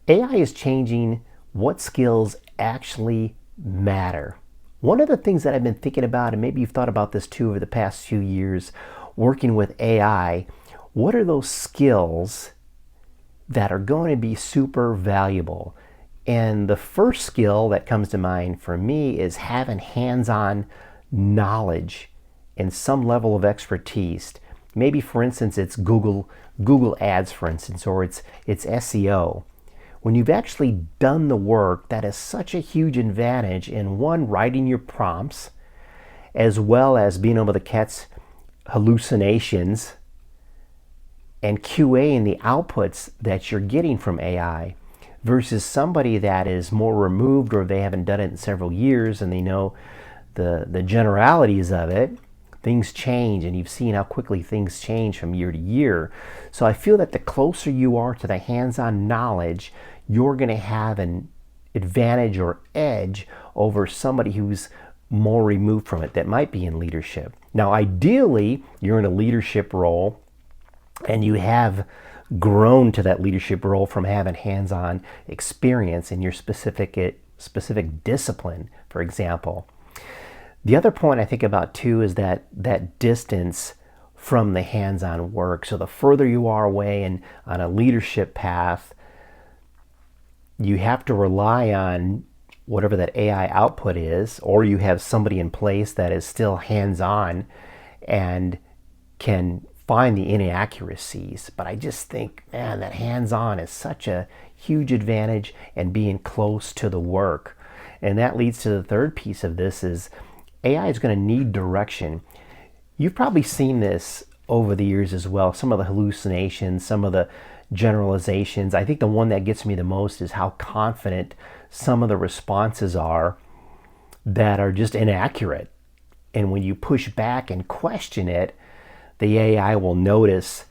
AI is changing what skills actually matter. One of the things that I've been thinking about, and maybe you've thought about this too over the past few years, working with AI, what are those skills that are going to be super valuable? And the first skill that comes to mind for me is having hands-on knowledge and some level of expertise. Maybe, for instance, it's Google Ads, for instance, or it's SEO. When you've actually done the work, that is such a huge advantage in one, writing your prompts, as well as being able to catch hallucinations and QAing the outputs that you're getting from AI, versus somebody that is more removed, or they haven't done it in several years and they know the generalities of it. Things change, and you've seen how quickly things change from year to year. So I feel that the closer you are to the hands-on knowledge, you're going to have an advantage or edge over somebody who's more removed from it, that might be in leadership. Now, ideally, you're in a leadership role and you have grown to that leadership role from having hands-on experience in your specific discipline, for example. The other point I think about too is that distance from the hands-on work. So the further you are away and on a leadership path, you have to rely on whatever that AI output is, or you have somebody in place that is still hands-on and can find the inaccuracies. But I just think, man, that hands-on is such a huge advantage, and being close to the work. And that leads to the third piece of this is AI is going to need direction. You've probably seen this over the years as well. Some of the hallucinations, some of the generalizations. I think the one that gets me the most is how confident some of the responses are that are just inaccurate. And when you push back and question it, the AI will notice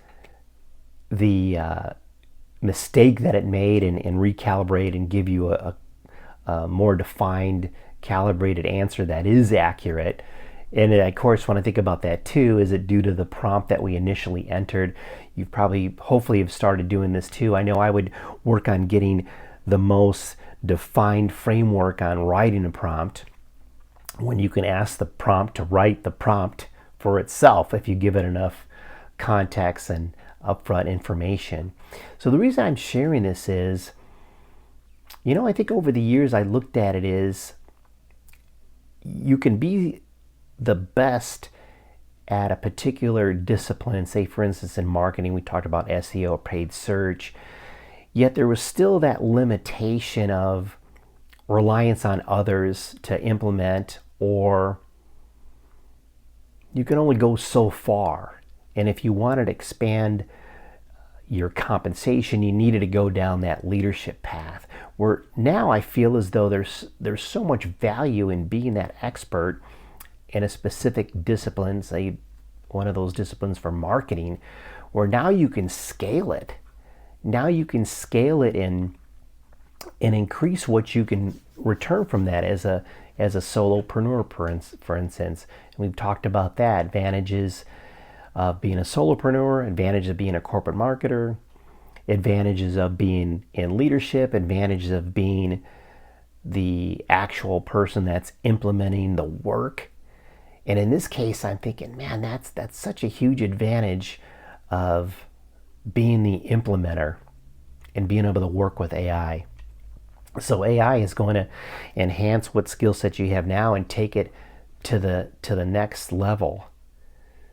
the mistake that it made and recalibrate and give you a more defined, calibrated answer that is accurate. And of course, when I think about that too, is it due to the prompt that we initially entered? You've probably, hopefully, have started doing this too. I know I would work on getting the most defined framework on writing a prompt, when you can ask the prompt to write the prompt for itself if you give it enough context and upfront information. So the reason I'm sharing this is, I think over the years I looked at it is, you can be the best at a particular discipline. Say, for instance, in marketing, we talked about SEO, paid search, yet there was still that limitation of reliance on others to implement, or you can only go so far. And if you wanted to expand your compensation, you needed to go down that leadership path. Where now I feel as though there's so much value in being that expert in a specific discipline, say one of those disciplines for marketing, where now you can scale it. Now you can scale it and increase what you can return from that as a solopreneur, for instance. And we've talked about that, advantages of being a solopreneur, advantages of being a corporate marketer, advantages of being in leadership, advantages of being the actual person that's implementing the work. And in this case, I'm thinking, man, that's such a huge advantage of being the implementer and being able to work with AI. So AI is going to enhance what skill set you have now and take it to the next level,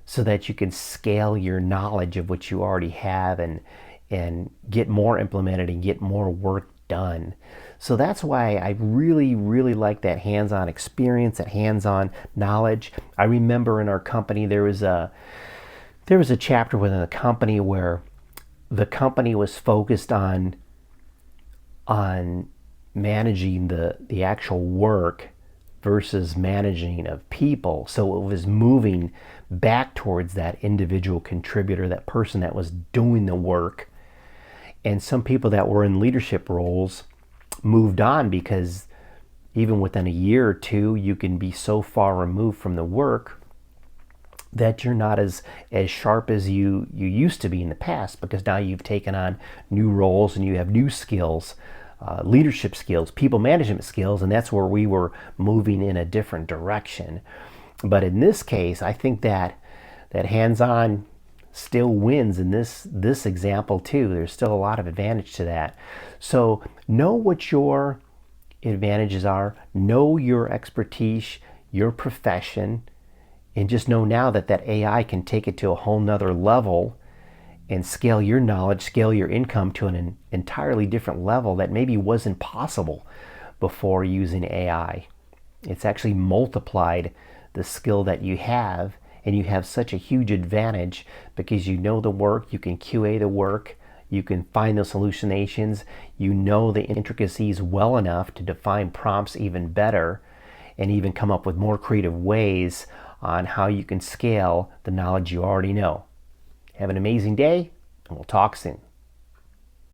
so that you can scale your knowledge of what you already have and get more implemented and get more work done. So that's why I really, really like that hands-on experience, that hands-on knowledge. I remember in our company there was a chapter within the company where the company was focused on managing the actual work versus managing of people. So it was moving back towards that individual contributor, that person that was doing the work. And some people that were in leadership roles moved on, because even within a year or two, you can be so far removed from the work that you're not as sharp as you used to be in the past, because now you've taken on new roles and you have new skills, leadership skills, people management skills, and that's where we were moving in a different direction. But in this case, I think that hands-on still wins in this example too. There's still a lot of advantage to that. So know what your advantages are, know your expertise, your profession, and just know now that AI can take it to a whole nother level and scale your knowledge, scale your income to an entirely different level that maybe wasn't possible before using AI. It's actually multiplied the skill that you have, and you have such a huge advantage because you know the work, you can QA the work, you can find those hallucinations, you know the intricacies well enough to define prompts even better, and even come up with more creative ways on how you can scale the knowledge you already know. Have an amazing day, and we'll talk soon.